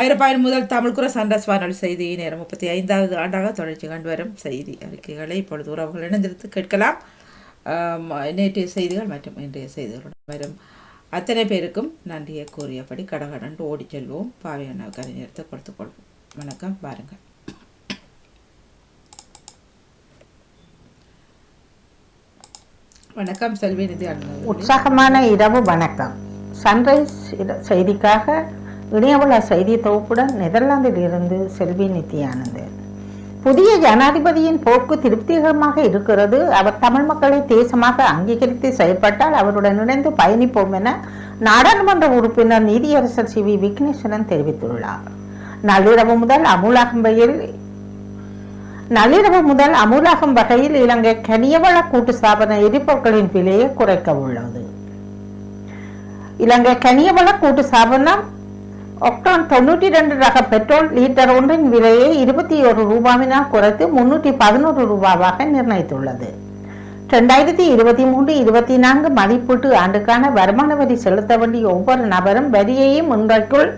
ஐரோப்பாவின் முதல் தமிழ்குற சண்டஸ் வானொலி செய்தி நேரம் 35வது ஆண்டாக தொடர்ச்சி கண்டு வரும் செய்தி அறிக்கைகளை இப்பொழுது உறவுகள் இணைந்திருந்து கேட்கலாம். நேற்றைய செய்திகள் மற்றும் இன்றைய செய்திகளுடன் வரும் அத்தனை பேருக்கும் நன்றியை கூறியபடி கடகடன்று ஓடி செல்வோம். பாவையான கரை நேரத்தை கொடுத்துக்கொள்வோம். வணக்கம். பாருங்கள். வணக்கம் செல்வி நிதி. உற்சாகமான இரவு வணக்கம். சன்ரைஸ் செய்திக்காக இணையவள செய்தி தொகுப்புடன் நெதர்லாந்தில் இருந்து செல்வி நித்யானந்த். புதிய ஜனாதிபதியின் போக்கு திருப்திகரமாக இருக்கிறது. அவர் தமிழ் மக்களை தேசமாக அங்கீகரித்து செயல்பட்டால் அவருடன் இணைந்து பயணிப்போம் என நாடாளுமன்ற உறுப்பினர் நீதியரசர் சி வி விக்னேஸ்வரன் தெரிவித்துள்ளார். நள்ளிரவு முதல் அமுலாகும் வகையில் இலங்கை கனியவள கூட்டு ஸ்தாபன எரிபொருட்களின் விலையை குறைக்க உள்ளது. இலங்கை கனியவள கூட்டு ஸ்தாபனம் ஒக்டான் 92 ரக பெட்ரோல் லீட்டர் ஒன்றின் விலையை 21 ரூபாவினால் குறைத்து 311 ரூபாவாக நிர்ணயித்துள்ளது. 2023-24 மதிப்பீட்டு ஆண்டுக்கான வருமான வரி செலுத்த வேண்டிய ஒவ்வொரு நபரும் வரியையும் இன்றைக்குள்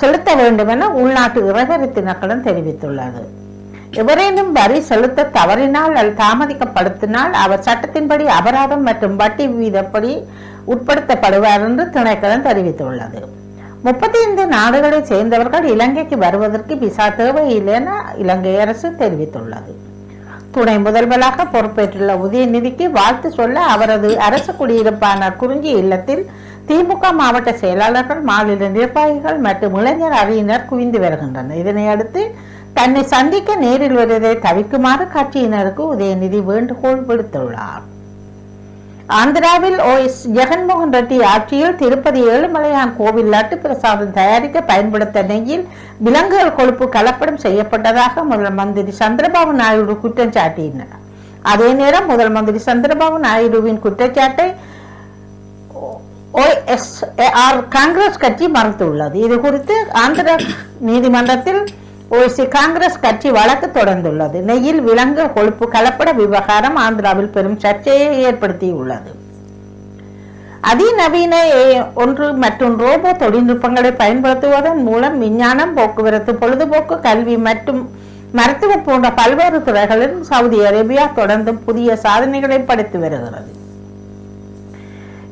செலுத்த வேண்டும் என உள்நாட்டு இறைவரி திணைக்களம் தெரிவித்துள்ளது. எவரேனும் வரி செலுத்த தவறினால் அல்லது தாமதிக்கப்படுத்தினால் அவர் சட்டத்தின்படி அபராதம் மற்றும் வட்டி வீதப்படி உட்படுத்தப்படுவார் என்று திணைக்களம் தெரிவித்துள்ளது. 35 நாடுகளை சேர்ந்தவர்கள் இலங்கைக்கு வருவதற்கு விசா தேவையில்லை என இலங்கை அரசு தெரிவித்துள்ளது. துணை முதல்வராக பொறுப்பேற்றுள்ள உதயநிதிக்கு வாழ்த்து சொல்ல அவரது அரசு குடியிருப்பான குறிஞ்சி இல்லத்தில் திமுக மாவட்ட செயலாளர்கள், மாநில நிர்வாகிகள் மற்றும் இளைஞர் அணியினர் குவிந்து வருகின்றனர். இதனையடுத்து தன்னை சந்திக்க நேரில் வருவதை தவிர்க்குமாறு கட்சியினருக்கு உதயநிதி வேண்டுகோள் விடுத்துள்ளார். ஆந்திராவில் OS ஜெகன்மோகன் ரெட்டி ஆட்சியில் திருப்பதி ஏழுமலையான் கோவில் லட்டு பிரசாதம் தயாரிக்க பயன்படுத்த நெய்யில் விலங்குகள் கொழுப்பு கலப்படம் செய்யப்பட்டதாக முதல் மந்திரி சந்திரபாபு நாயுடு குற்றம் சாட்டினார். அதே நேரம் முதல் மந்திரி சந்திரபாபு நாயுடுவின் குற்றச்சாட்டை OSR காங்கிரஸ் கட்சி மறுத்துள்ளது. இது குறித்து ஆந்திர நீதிமன்றத்தில் OIC காங்கிரஸ் கட்சி வழக்கு தொடர்ந்துள்ளது. நெய்யில் விலங்கு கொழுப்பு கலப்பட விவகாரம் ஆந்திராவில் பெரும் சர்ச்சையை ஏற்படுத்தியுள்ளது. அதிநவீன AI மற்றும் ரோபோ தொழில்நுட்பங்களை பயன்படுத்துவதன் மூலம் விஞ்ஞானம், போக்குவரத்து, பொழுதுபோக்கு, கல்வி மற்றும் மருத்துவம் போன்ற பல்வேறு துறைகளில் சவுதி அரேபியா தொடர்ந்து புதிய சாதனைகளை படைத்து வருகிறது.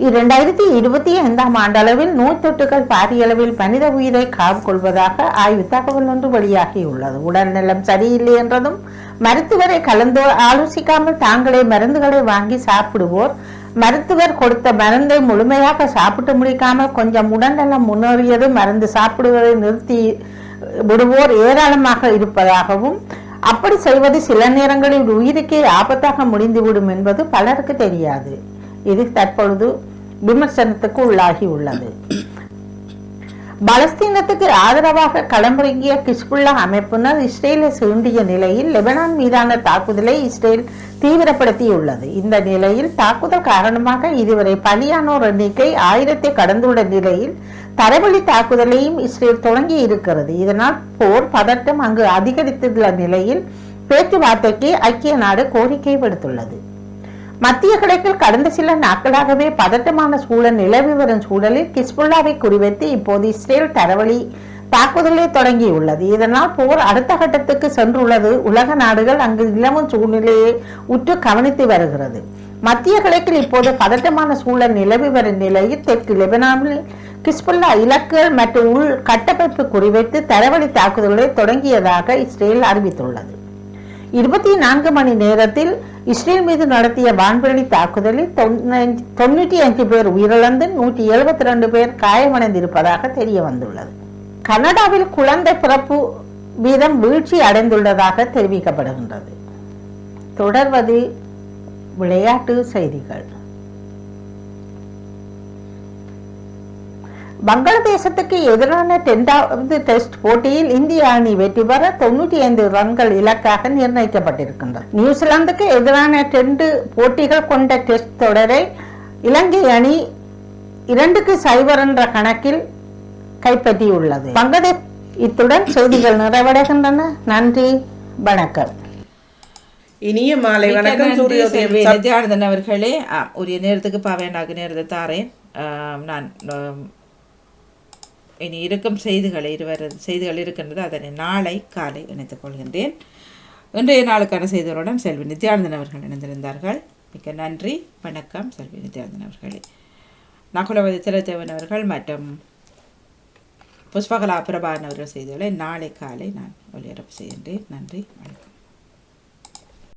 2025 ஆண்டளவில் நோய் தொற்றுகள் பாரிய அளவில் மனித உயிரை காவு கொள்வதாக ஆய்வு தகவல் ஒன்று வெளியாகியுள்ளது. உடல்நலம் சரியில்லை என்றதும் மருத்துவரை கலந்து ஆலோசிக்காமல் தாங்களே மருந்துகளை வாங்கி சாப்பிடுவோர், மருத்துவர் கொடுத்த மருந்தை முழுமையாக சாப்பிட்டு முடிக்காமல் கொஞ்சம் உடல்நலம் முன்னேறியது மருந்து சாப்பிடுவதை நிறுத்தி விடுவோர் ஏராளமாக இருப்பதாகவும், அப்படி செய்வது சில நேரங்களில் உயிருக்கே ஆபத்தாக முடிந்துவிடும் என்பது பலருக்கு தெரியாது. இது தற்பொழுது விமர்சனத்துக்கு உள்ளாகி உள்ளது. பலஸ்தீனத்துக்கு ஆதரவாக களமிறங்கிய ஹிஸ்புல்லா அமைப்பினர் இஸ்ரேலை சீண்டிய நிலையில் லெபனான் மீதான தாக்குதலை இஸ்ரேல் தீவிரப்படுத்தியுள்ளது. இந்த நிலையில் தாக்குதல் காரணமாக இதுவரை பலியானோர் எண்ணிக்கை 1000 கடந்துள்ள நிலையில் தரைவழி தாக்குதலையும் இஸ்ரேல் தொடங்கி இருக்கிறது. இதனால் போர் பதட்டம் அங்கு அதிகரித்துள்ள நிலையில் பேச்சுவார்த்தைக்கு ஐக்கிய நாடு கோரிக்கை விடுத்துள்ளது. மத்திய கிழக்கில் கடந்த சில நாட்களாகவே பதட்டமான சூழல் நிலவி வரும் சூழலில் ஹிஸ்புல்லாவை குறிவைத்து இப்போது இஸ்ரேல் தரவழி தாக்குதலை தொடங்கியுள்ளது. இதனால் போர் அடுத்த கட்டத்துக்கு சென்றுள்ளது. உலக நாடுகள் அங்கு நிலவும் சூழ்நிலையை உற்று கவனித்து வருகிறது. மத்திய கிழக்கில் இப்போது பதட்டமான சூழல் நிலவி வரும் நிலையில் தெற்கு லெபனானில் ஹிஸ்புல்லா இலக்குகள் மற்றும் உள் கட்டமைப்பு குறிவைத்து தரவழி தாக்குதல்களை தொடங்கியதாக இஸ்ரேல் அறிவித்துள்ளது. 24 மணி நேரத்தில் இஸ்ரேல் மீது நடத்திய வான்வெளி தாக்குதலில் 95 பேர் உயிரிழந்து 172 பேர் காயமடைந்திருப்பதாக தெரிய வந்துள்ளது. கனடாவில் குழந்தை பிறப்பு வீதம் வீழ்ச்சி அடைந்துள்ளதாக தெரிவிக்கப்படுகின்றது. தொடர்வது விளையாட்டு செய்திகள். வங்காளதேசத்துக்கு எதிரான 10வது டெஸ்ட் போட்டியில் இந்திய அணி வெற்றி பெற 95 ரன்கள் இலக்காக நிர்ணயிக்கப்பட்டிருக்கின்றன. நியூசிலாந்துக்கு எதிரான 2 போட்டிகள் கொண்ட டெஸ்ட் தொடரை இலங்கை அணி 2-0 என்ற கணக்கில் கைப்பற்றியுள்ளது. வங்கதேச இத்துடன் செய்திகள் நிறைவடைகின்றன. நன்றி, வணக்கம். இனிய மாலை வணக்கம். சூரியோதயம் அவர்களே, உரிய நேரத்துக்கு பாவையனாக நேரத்தை தாரேன். நான் இனி இருக்கும் செய்திகள் இருக்கின்றது. அதனை நாளை காலை இணைத்துக் கொள்கின்றேன். இன்றைய நாளுக்கான செய்திகளுடன் செல்வி நித்யானந்தன் அவர்கள் இணைந்திருந்தார்கள். மிக்க நன்றி. வணக்கம் செல்வி நித்யானந்தன் அவர்களே. நகுலவதி திலதேவன் அவர்கள் மற்றும் புஷ்பகலா பிரபாகரன் அவர்கள் செய்திகளை நாளை காலை நான் ஒளிபரப்பு செய்கின்றேன். நன்றி, வணக்கம்.